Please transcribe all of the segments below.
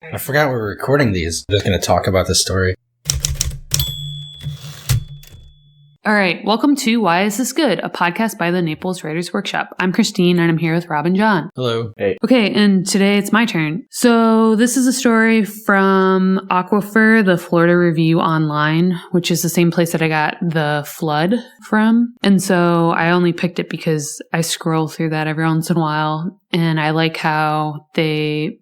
I forgot we were recording these. I'm just going to talk about the story. All right, welcome to Why Is This Good? A podcast by the Naples Writers Workshop. I'm Christine, and I'm here with Rob and John. Hello. Hey. Okay, and today it's my turn. So this is a story from Aquifer, the Florida Review Online, which is the same place that I got The Flood from. And so I only picked it because I scroll through that every once in a while, and I like how they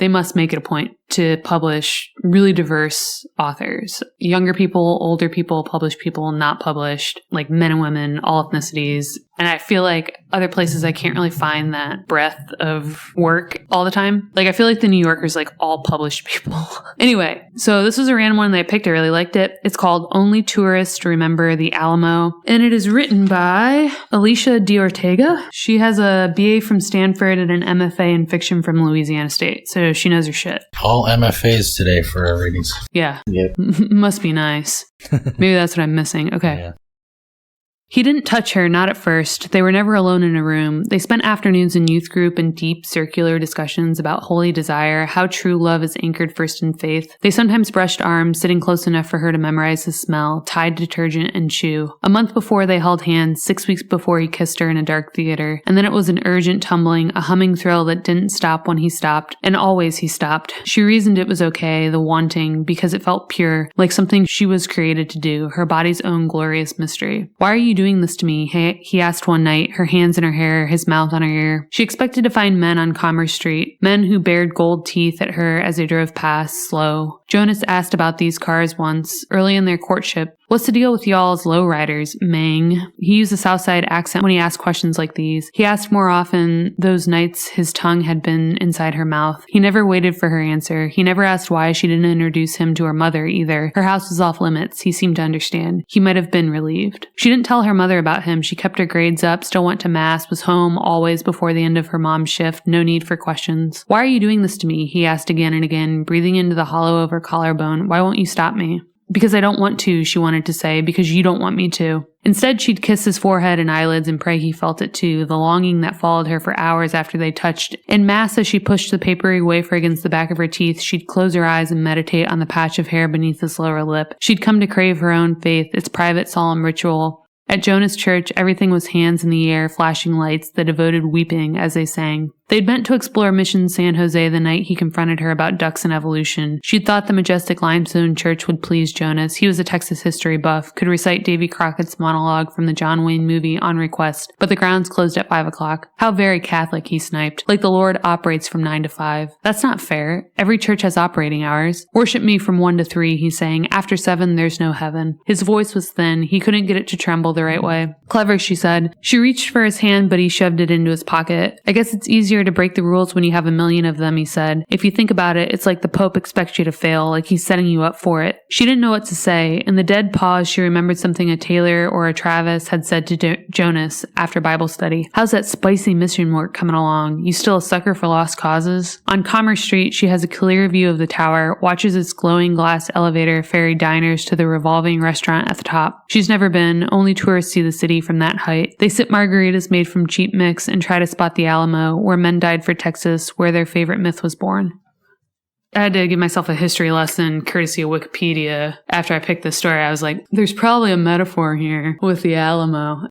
must make it a point to publish really diverse authors. Younger people, older people, published people, not published, like men and women, all ethnicities. And I feel like other places I can't really find that breadth of work all the time. Like I feel like the New Yorker's like all published people. Anyway, so this was a random one that I picked. I really liked it. It's called Only Tourists Remember the Alamo. And it is written by Alicia D. Ortega. She has a BA from Stanford and an MFA in fiction from Louisiana State. So she knows her shit. All MFAs today for our readings. Yeah. Yep. Must be nice. Maybe that's what I'm missing. Okay. Yeah. He didn't touch her, not at first. They were never alone in a room. They spent afternoons in youth group and deep circular discussions about holy desire, how true love is anchored first in faith. They sometimes brushed arms, sitting close enough for her to memorize his smell, Tide detergent and chew. A month before they held hands, 6 weeks before he kissed her in a dark theater. And then it was an urgent tumbling, a humming thrill that didn't stop when he stopped. And always he stopped. She reasoned it was okay, the wanting, because it felt pure, like something she was created to do, her body's own glorious mystery. Why are you doing this to me? He asked one night, her hands in her hair, his mouth on her ear. She expected to find men on Commerce Street, men who bared gold teeth at her as they drove past, slow. Jonas asked about these cars once, early in their courtship. What's the deal with y'all as lowriders, Mang? He used a Southside accent when he asked questions like these. He asked more often those nights his tongue had been inside her mouth. He never waited for her answer. He never asked why she didn't introduce him to her mother either. Her house was off limits. He seemed to understand. He might have been relieved. She didn't tell her mother about him. She kept her grades up, still went to mass, was home always before the end of her mom's shift. No need for questions. Why are you doing this to me? He asked again and again, breathing into the hollow of her collarbone. Why won't you stop me? Because I don't want to, she wanted to say, because you don't want me to. Instead, she'd kiss his forehead and eyelids and pray he felt it too, the longing that followed her for hours after they touched. In mass, as she pushed the papery wafer against the back of her teeth, she'd close her eyes and meditate on the patch of hair beneath his lower lip. She'd come to crave her own faith, its private solemn ritual. At Jonas' church, everything was hands in the air, flashing lights, the devoted weeping as they sang. They'd meant to explore Mission San Jose the night he confronted her about ducks and evolution. She'd thought the majestic limestone church would please Jonas. He was a Texas history buff, could recite Davy Crockett's monologue from the John Wayne movie on request, but the grounds closed at 5 o'clock. How very Catholic, he sniped. Like the Lord operates from 9 to 5. That's not fair. Every church has operating hours. Worship me from 1 to 3, he sang. After 7, there's no heaven. His voice was thin. He couldn't get it to tremble the right way. Clever, she said. She reached for his hand, but he shoved it into his pocket. I guess it's easier to break the rules when you have a million of them, he said. If you think about it, it's like the Pope expects you to fail, like he's setting you up for it. She didn't know what to say. In the dead pause, she remembered something a Taylor or a Travis had said to Jonas after Bible study. How's that spicy mission work coming along? You still a sucker for lost causes? On Commerce Street, she has a clear view of the tower, watches its glowing glass elevator ferry diners to the revolving restaurant at the top. She's never been. Only tourists see the city from that height. They sip margaritas made from cheap mix and try to spot the Alamo, where men died for Texas, where their favorite myth was born. I had to give myself a history lesson courtesy of Wikipedia. After I picked this story, I was like, there's probably a metaphor here with the Alamo.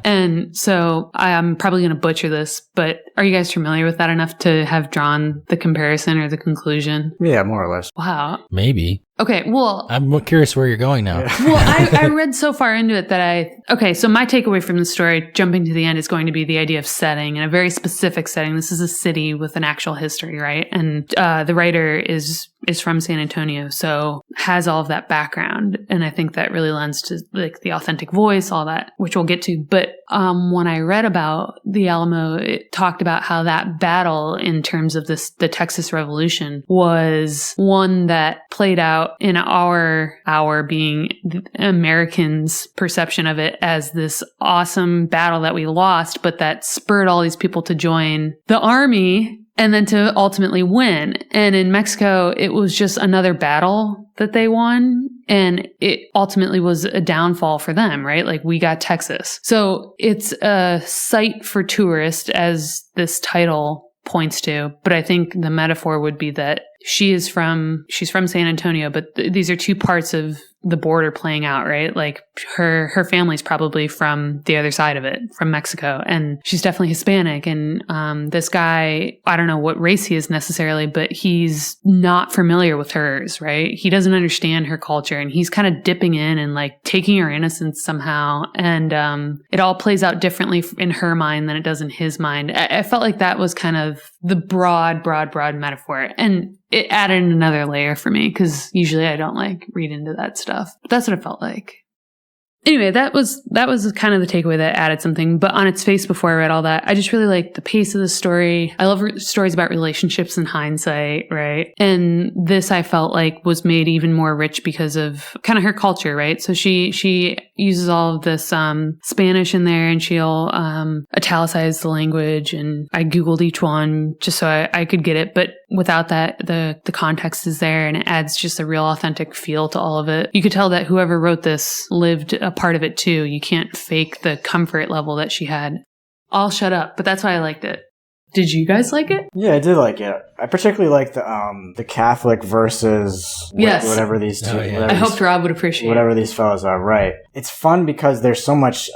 And so I'm probably going to butcher this, but are you guys familiar with that enough to have drawn the comparison or the conclusion? Yeah, more or less. Wow. Maybe. Okay, well... I'm curious where you're going now. Yeah. Well, I read so far into it that Okay, so my takeaway from the story, jumping to the end, is going to be the idea of setting, and a very specific setting. This is a city with an actual history, right? And the writer is from San Antonio, so has all of that background. And I think that really lends to like the authentic voice, all that, which we'll get to. But when I read about the Alamo, it talked about how that battle in terms of the Texas Revolution was one that played out in our being Americans' perception of it as this awesome battle that we lost, but that spurred all these people to join the army and then to ultimately win. And in Mexico, it was just another battle that they won. And it ultimately was a downfall for them, right? Like we got Texas. So it's a site for tourists, as this title points to. But I think the metaphor would be that she's from San Antonio, but these are two parts of the border playing out, right? Like her family's probably from the other side of it, from Mexico, and she's definitely Hispanic. And this guy, I don't know what race he is necessarily, but he's not familiar with hers, right? He doesn't understand her culture, and he's kind of dipping in and like taking her innocence somehow. And it all plays out differently in her mind than it does in his mind. I felt like that was kind of the broad metaphor. And it added another layer for me because usually I don't like read into that stuff. But that's what it felt like. Anyway, that was kind of the takeaway that added something. But on its face, before I read all that, I just really liked the pace of the story. I love stories about relationships in hindsight, right? And this I felt like was made even more rich because of kind of her culture, right? So she uses all of this Spanish in there, and she'll italicize the language. And I Googled each one just so I could get it. But without that, the context is there, and it adds just a real authentic feel to all of it. You could tell that whoever wrote this lived a part of it too. You can't fake the comfort level that she had. I'll shut up, but that's why I liked it. Did you guys like it? Yeah, I did like it. I particularly like the Catholic versus whatever these two. I hoped Rob would appreciate whatever these fellows are. Right. It's fun because there's so much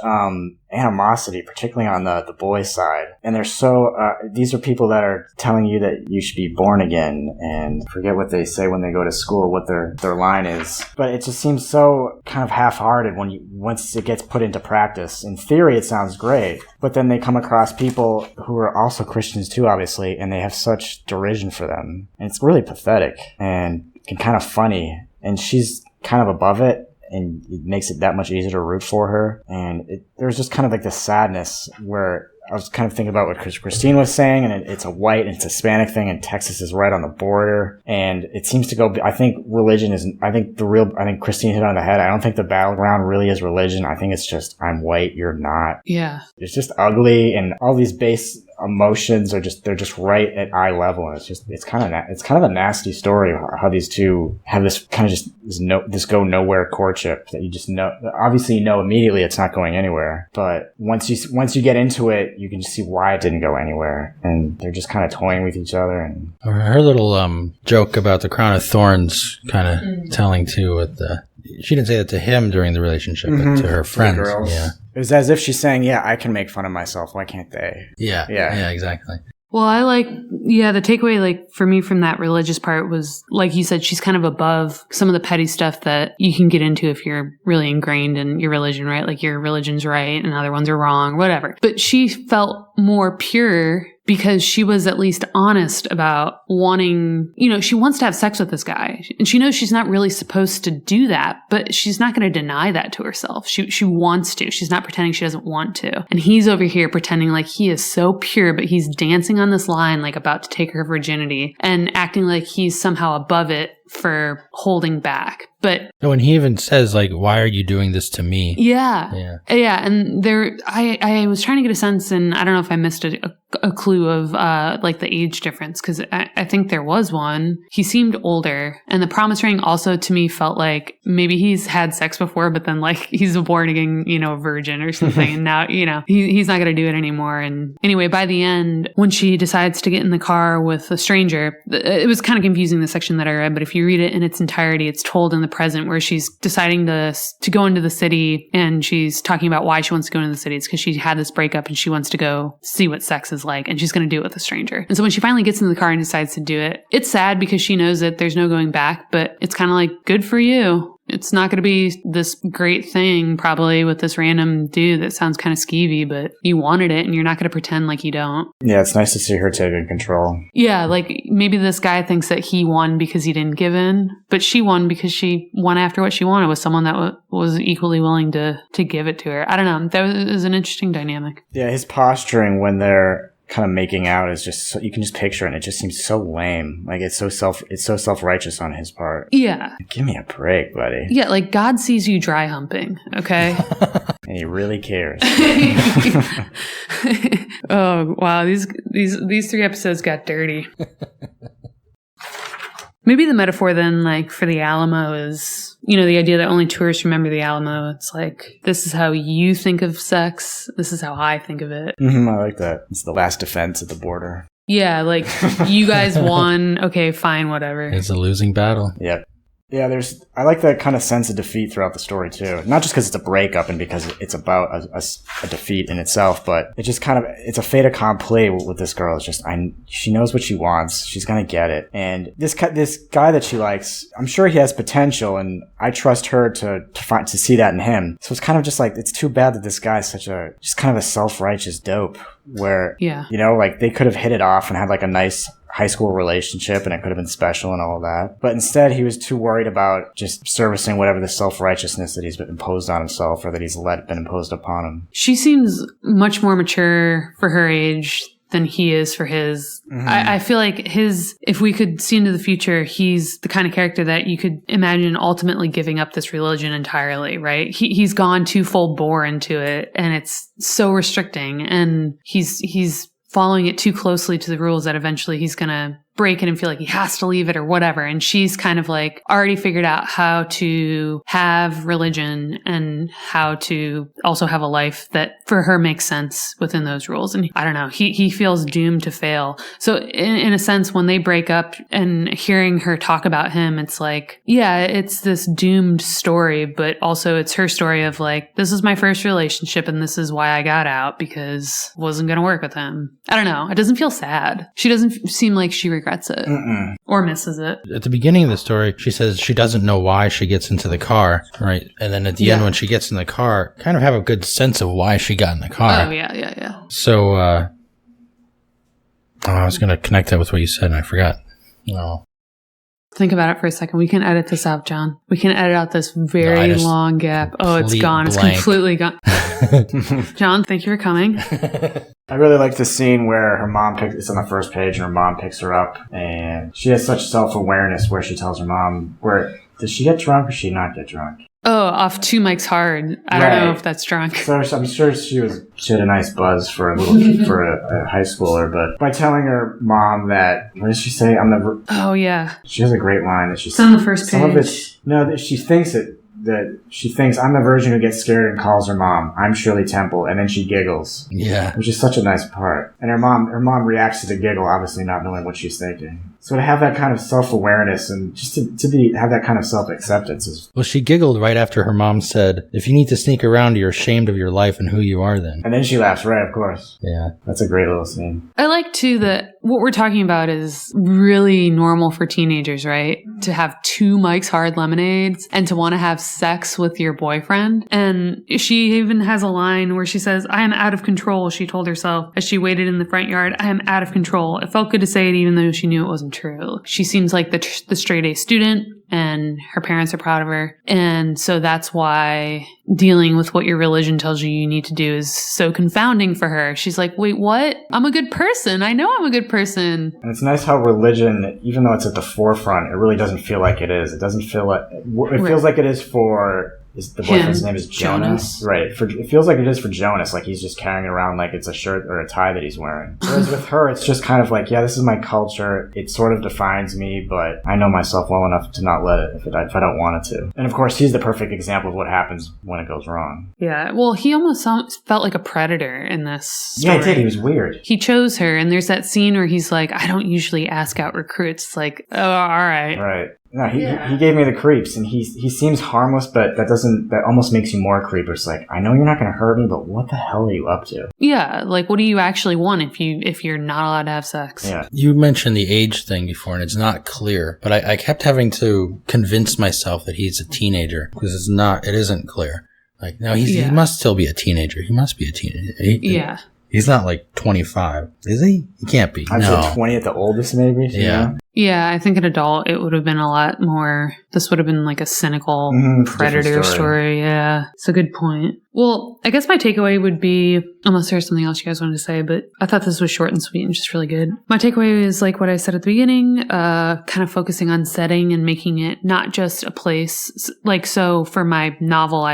animosity, particularly on the boys' side, and they're so. These are people that are telling you that you should be born again, and forget what they say when they go to school, what their line is. But it just seems so kind of half-hearted once it gets put into practice. In theory, it sounds great, but then they come across people who are also Christians too, obviously, and they have such derision for them, and it's really pathetic and kind of funny. And she's kind of above it, and it makes it that much easier to root for her. And there's just kind of like this sadness where I was kind of thinking about what Christine was saying, and it's a white and it's a Hispanic thing, and Texas is right on the border. And it seems to go, I think religion is, I think Christine hit on the head. I don't think the battleground really is religion. I think it's just, I'm white, you're not. Yeah. It's just ugly, and all these base emotions they're just right at eye level. And it's kind of a nasty story how these two have this kind of just this go nowhere courtship that you just know. Obviously, you know immediately it's not going anywhere, but once you get into it, you can just see why it didn't go anywhere, and they're just kind of toying with each other. And her little joke about the crown of thorns kind of telling too with she didn't say that to him during the relationship, but to her friends. The girls. Yeah. It was as if she's saying, yeah, I can make fun of myself. Why can't they? Yeah, exactly. Well, the takeaway, like, for me from that religious part was, like you said, she's kind of above some of the petty stuff that you can get into if you're really ingrained in your religion, right? Like, your religion's right and other ones are wrong, whatever. But she felt more pure because she was at least honest about wanting, she wants to have sex with this guy. And she knows she's not really supposed to do that, but she's not going to deny that to herself. She wants to. She's not pretending she doesn't want to. And he's over here pretending like he is so pure, but he's dancing on this line, like about to take her virginity and acting like he's somehow above it for holding back. But when he even says, like, why are you doing this to me? Yeah. And I was trying to get a sense, and I don't know if I missed a clue of like the age difference, because I think there was one. He seemed older, and the promise ring also to me felt like maybe he's had sex before, but then like he's a born again, virgin or something, and now he's not going to do it anymore. And anyway, by the end, when she decides to get in the car with a stranger, it was kind of confusing, the section that I read, but if you read it in its entirety, it's told in the present, where she's deciding to go into the city, and she's talking about why she wants to go into the city. It's because she had this breakup and she wants to go see what sex is like, and she's going to do it with a stranger. And so when she finally gets in the car and decides to do it, it's sad because she knows that there's no going back, but it's kind of like, good for you. It's not going to be this great thing probably with this random dude that sounds kind of skeevy, but you wanted it and you're not going to pretend like you don't. Yeah, it's nice to see her taking control. Yeah, like maybe this guy thinks that he won because he didn't give in, but she won because she won after what she wanted with someone that was equally willing to give it to her. I don't know. That was an interesting dynamic. Yeah, his posturing when they're kind of making out is just so, you can just picture it, and it just seems so lame. Like it's so self-righteous on his part. Yeah. Give me a break, buddy. Yeah, like God sees you dry humping, okay? And he really cares. Oh, wow. These 3 episodes got dirty. Maybe the metaphor then, like, for the Alamo is, the idea that only tourists remember the Alamo. It's like, this is how you think of sex. This is how I think of it. I like that. It's the last defense at the border. Yeah, like, you guys won. Okay, fine, whatever. It's a losing battle. Yep. Yeah, I like that kind of sense of defeat throughout the story too. Not just because it's a breakup and because it's about a defeat in itself, but it just kind of, it's a fait accompli with this girl. It's just, she knows what she wants. She's gonna get it. And this guy that she likes, I'm sure he has potential, and I trust her to see that in him. So it's kind of just like, it's too bad that this guy's just kind of a self-righteous dope where, like they could have hit it off and had like a nice high school relationship and it could have been special and all of that. But instead he was too worried about just servicing whatever the self-righteousness that he's been imposed on himself or that he's been imposed upon him. She seems much more mature for her age than he is for his. Mm-hmm. I feel like if we could see into the future, he's the kind of character that you could imagine ultimately giving up this religion entirely, right? He's gone too full bore into it and it's so restricting, and he's following it too closely to the rules that eventually he's going to break it and feel like he has to leave it or whatever. And she's kind of like already figured out how to have religion and how to also have a life that for her makes sense within those rules. And I don't know, he feels doomed to fail. So in a sense, when they break up and hearing her talk about him, it's like, yeah, it's this doomed story, but also it's her story of like, this is my first relationship and this is why I got out, because it wasn't going to work with him. I don't know. It doesn't feel sad. She doesn't seem like she regrets it. Mm-mm. Or misses it. At the beginning of the story, she says she doesn't know why she gets into the car, right? And then at the end, when she gets in the car, kind of have a good sense of why she got in the car. Oh, yeah. So, I was going to connect that with what you said, and I forgot. Oh. Think about it for a second. We can edit this out, John. We can edit out this very long gap. Oh, it's gone. Blank. It's completely gone. John, thank you for coming. I really like the scene where her mom it's on the first page and her mom picks her up and she has such self-awareness where she tells her mom, does she get drunk or she not get drunk? Oh, off 2 mics hard. I don't know if that's drunk. So I'm sure she had a nice buzz for a high schooler, but by telling her mom that, what does she say? Oh yeah. She has a great line that she says. It's on the first page. She thinks I'm the virgin who gets scared and calls her mom. I'm Shirley Temple, and then she giggles. Yeah, which is such a nice part. And her mom reacts to the giggle, obviously not knowing what she's thinking. So to have that kind of self-awareness and just have that kind of self-acceptance is... Well, she giggled right after her mom said, if you need to sneak around, you're ashamed of your life and who you are then. And then she laughs, right, of course. Yeah. That's a great little scene. I like, too, that what we're talking about is really normal for teenagers, right? To have 2 Mike's Hard Lemonades and to want to have sex with your boyfriend. And she even has a line where she says, I am out of control, she told herself as she waited in the front yard. I am out of control. It felt good to say it even though she knew it wasn't true. She seems like the straight A student and her parents are proud of her. And so that's why dealing with what your religion tells you need to do is so confounding for her. She's like, wait, what? I'm a good person. I know I'm a good person. And it's nice how religion, even though it's at the forefront, it really doesn't feel like it is. It doesn't feel like... It feels like it is for... The boyfriend's name is Jonas. Right. It feels like it is for Jonas. Like he's just carrying it around like it's a shirt or a tie that he's wearing. Whereas with her, it's just kind of like, yeah, this is my culture. It sort of defines me, but I know myself well enough to not let it if I don't want it to. And of course, he's the perfect example of what happens when it goes wrong. Yeah. Well, he almost felt like a predator in this story. Yeah, he did. He was weird. He chose her, and there's that scene where he's like, I don't usually ask out recruits. It's like, oh, all right. Right. No, he gave me the creeps, and he seems harmless, but that almost makes you more creep. It's like, I know you're not going to hurt me, but what the hell are you up to? Yeah, like what do you actually want if you're not allowed to have sex? Yeah. You mentioned the age thing before, and it's not clear, but I kept having to convince myself that he's a teenager because it isn't clear. Like, no, he must still be a teenager. He must be a teenager. He's not like 25, is he? He can't be. I'd say 20 at the oldest, maybe. Yeah. Yeah, I think an adult, it would have been a lot more, this would have been like a cynical predator story. Yeah, it's a good point. Well, I guess my takeaway would be, unless there's something else you guys wanted to say, but I thought this was short and sweet and just really good. My takeaway is like what I said at the beginning, kind of focusing on setting and making it not just a place. Like, so for my novel,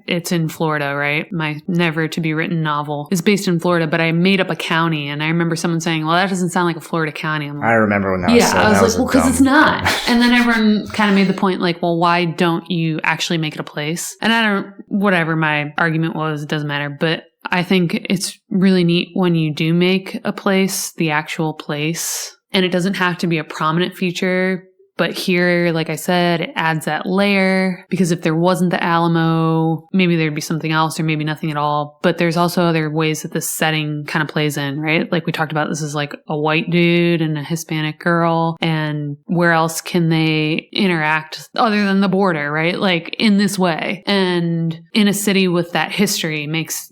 it's in Florida, right? My never to be written novel is based in Florida, but I made up a county. And I remember someone saying, well, that doesn't sound like a Florida county. I'm like, I remember when that was said. I was like, well, because it's not. And then everyone kind of made the point like, well, why don't you actually make it a place? And whatever my argument was, it doesn't matter. But I think it's really neat when you do make a place the actual place. And it doesn't have to be a prominent feature. But here, like I said, it adds that layer, because if there wasn't the Alamo, maybe there'd be something else or maybe nothing at all. But there's also other ways that this setting kind of plays in, right? Like we talked about, this is like a white dude and a Hispanic girl. And where else can they interact other than the border, right? Like in this way. And in a city with that history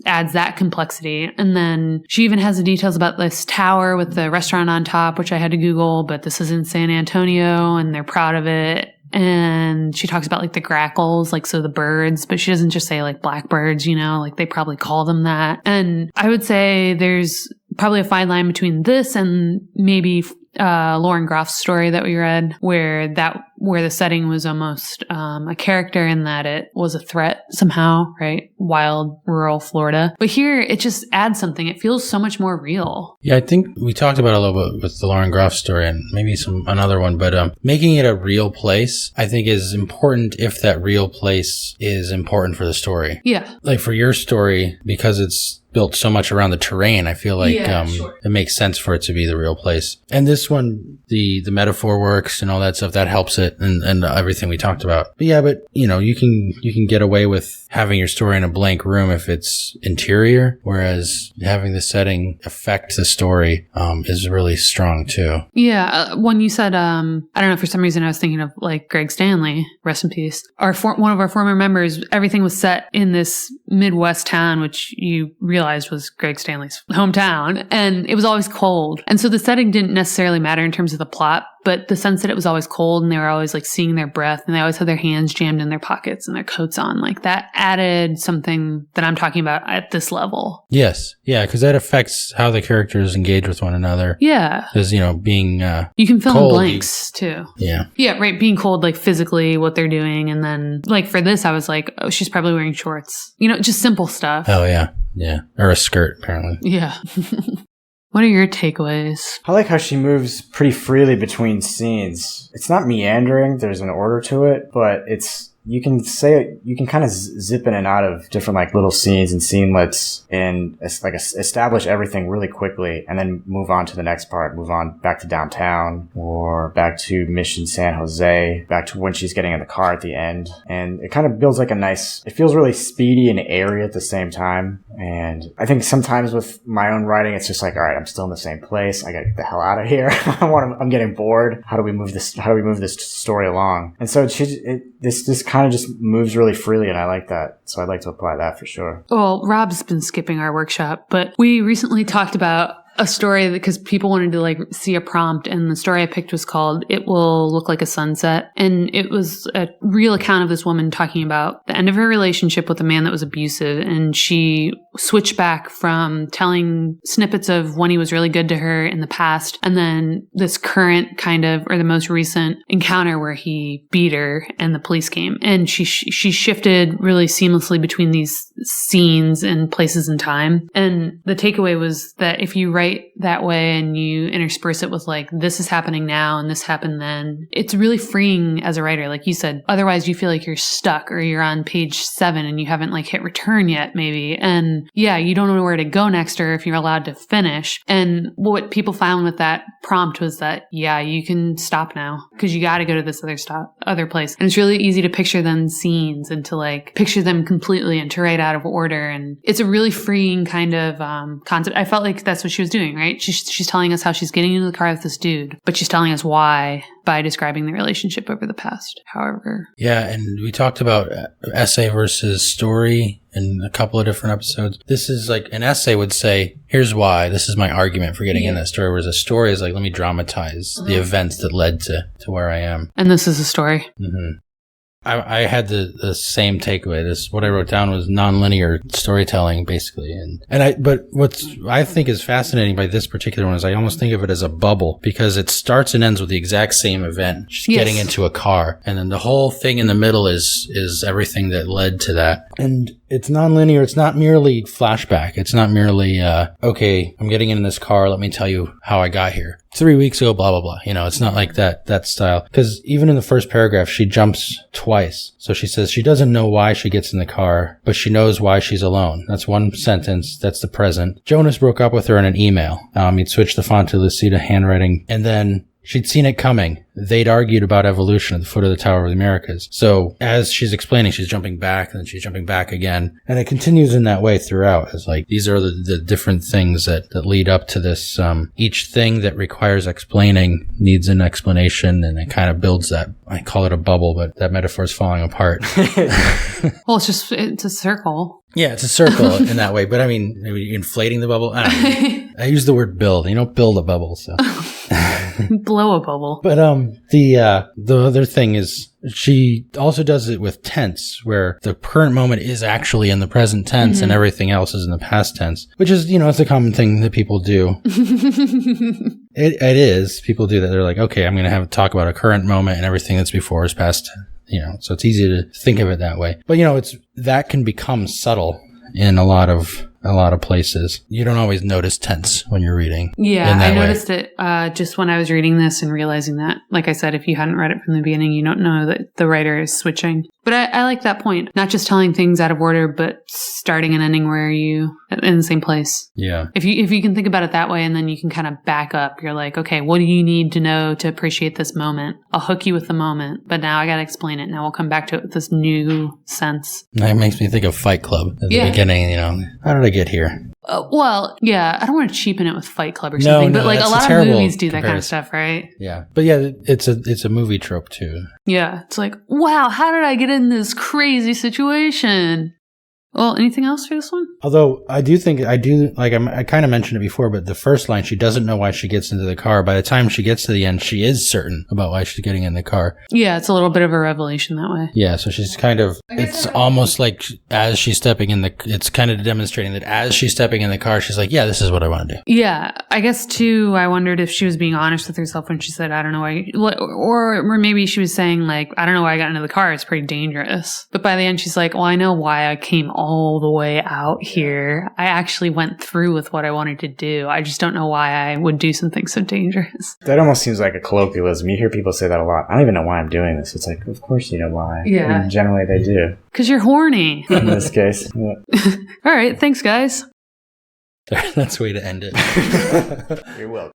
adds that complexity. And then she even has the details about this tower with the restaurant on top, which I had to Google, but this is in San Antonio and they're proud of it. And she talks about like the grackles, like so the birds, but she doesn't just say like blackbirds, like they probably call them that. And I would say there's probably a fine line between this and maybe Lauren Groff's story that we read, where the setting was almost a character in that it was a threat somehow, right? Wild, rural Florida. But here, it just adds something. It feels so much more real. Yeah, I think we talked about it a little bit with the Lauren Groff story and maybe another one, but making it a real place, I think, is important if that real place is important for the story. Yeah. Like for your story, because it's built so much around the terrain, I feel like sure. It makes sense for it to be the real place. And this one, the metaphor works and all that stuff, that helps it, and everything we talked about. But yeah, you can get away with having your story in a blank room if it's interior, whereas having the setting affect the story is really strong too. Yeah, when you said, I don't know, for some reason I was thinking of like Greg Stanley, rest in peace. One of our former members, everything was set in this Midwest town, which you realized was Greg Stanley's hometown, and it was always cold. And so the setting didn't necessarily matter in terms of the plot, but the sense that it was always cold and they were always like seeing their breath and they always had their hands jammed in their pockets and their coats on, like that added something that I'm talking about at this level. Yes. Yeah, because that affects how the characters engage with one another. Yeah. Because, being you can fill cold, in blanks too. Yeah. Yeah, right. Being cold, like physically what they're doing. And then like for this, I was like, oh, she's probably wearing shorts. Just simple stuff. Oh, yeah. Yeah. Or a skirt, apparently. Yeah. What are your takeaways? I like how she moves pretty freely between scenes. It's not meandering, there's an order to it, but you can kind of zip in and out of different like little scenes and scenelets and establish everything really quickly and then move on to the next part, move on back to downtown or back to Mission San Jose, back to when she's getting in the car at the end. And it kind of builds like it feels really speedy and airy at the same time. And I think sometimes with my own writing, it's just like, all right, I'm still in the same place. I gotta get the hell out of here. I'm getting bored. How do we move this story along? And so this kind of just moves really freely, and I like that. So I'd like to apply that for sure. Well, Rob's been skipping our workshop, but we recently talked about a story because people wanted to like see a prompt, and the story I picked was called "It Will Look Like a Sunset," and it was a real account of this woman talking about the end of her relationship with a man that was abusive, and she switched back from telling snippets of when he was really good to her in the past, and then this current or the most recent encounter where he beat her and the police came, and she shifted really seamlessly between these scenes and places and time. And the takeaway was that if you write that way and you intersperse it with like, this is happening now and this happened then, it's really freeing as a writer. Like you said, otherwise you feel like you're stuck or you're on page 7 and you haven't like hit return yet maybe. And yeah, you don't know where to go next or if you're allowed to finish. And what people found with that prompt was that, yeah, you can stop now because you got to go to this other place. And it's really easy to picture then scenes and to like picture them completely and to write out of order. And it's a really freeing kind of concept. I felt like that's what she was doing, right? She's telling us how she's getting into the car with this dude, but she's telling us why by describing the relationship over the past. However. Yeah, and we talked about essay versus story in a couple of different episodes. This is like an essay would say, here's why, this is my argument for getting in that story, whereas a story is like, let me dramatize the events that led to where I am. And this is a story. Mm-hmm. I had the same takeaway. What I wrote down was nonlinear storytelling, basically. But what I think is fascinating by this particular one is I almost think of it as a bubble because it starts and ends with the exact same event. She's getting into a car. And then the whole thing in the middle is everything that led to that. And it's nonlinear. It's not merely flashback. It's not merely, okay, I'm getting in this car. Let me tell you how I got here. 3 weeks ago, blah, blah, blah. It's not like that style. Because even in the first paragraph, she jumps twice. So she says she doesn't know why she gets in the car, but she knows why she's alone. That's one sentence. That's the present. Jonas broke up with her in an email. He'd switched the font to Lucida handwriting. And then she'd seen it coming. They'd argued about evolution at the foot of the Tower of the Americas. So as she's explaining, she's jumping back, and then she's jumping back again. And it continues in that way throughout. It's like, these are the different things that lead up to this. Each thing that requires explaining needs an explanation, and it kind of builds that. I call it a bubble, but that metaphor is falling apart. Well, it's a circle. Yeah, it's a circle in that way. But I mean, maybe inflating the bubble. I don't know. I use the word build. You don't build a bubble, so. Blow a bubble. But the other thing is, she also does it with tense, where the current moment is actually in the present tense and everything else is in the past tense, which is, it's a common thing that people do. It is. People do that. They're like, okay, I'm going to have a talk about a current moment and everything that's before is past, so it's easy to think of it that way. But, that can become subtle in a lot of places. You don't always notice tense when you're reading. Yeah, I noticed it just when I was reading this and realizing that, like I said, if you hadn't read it from the beginning, you don't know that the writer is switching. But I like that point. Not just telling things out of order, but starting and ending where you in the same place. Yeah. If you can think about it that way, and then you can kind of back up. You're like, okay, what do you need to know to appreciate this moment? I'll hook you with the moment, but now I got to explain it. Now we'll come back to it with this new sense. That makes me think of Fight Club at the beginning. How did I get here? Well, yeah, I don't want to cheapen it with Fight Club or something, but like a lot of movies do that kind of stuff, right? Yeah, but yeah, it's a movie trope too. Yeah, it's like, wow, how did I get in this crazy situation? Well, anything else for this one? Although I kind of mentioned it before, but the first line, she doesn't know why she gets into the car. By the time she gets to the end, she is certain about why she's getting in the car. Yeah, it's a little bit of a revelation that way. Yeah, so she's kind of, it's almost like as she's stepping in it's kind of demonstrating that as she's stepping in the car, she's like, yeah, this is what I want to do. Yeah, I guess too, I wondered if she was being honest with herself when she said, I don't know why, or maybe she was saying like, I don't know why I got into the car, it's pretty dangerous. But by the end, she's like, well, I know why I came all the way out here. I actually went through with what I wanted to do. I just don't know why I would do something so dangerous. That almost seems like a colloquialism. You hear people say that a lot. I don't even know why I'm doing this. It's like, of course you know why. Yeah. And generally they do. Because you're horny. In this case. Yeah. All right. Thanks, guys. That's the way to end it. You're welcome.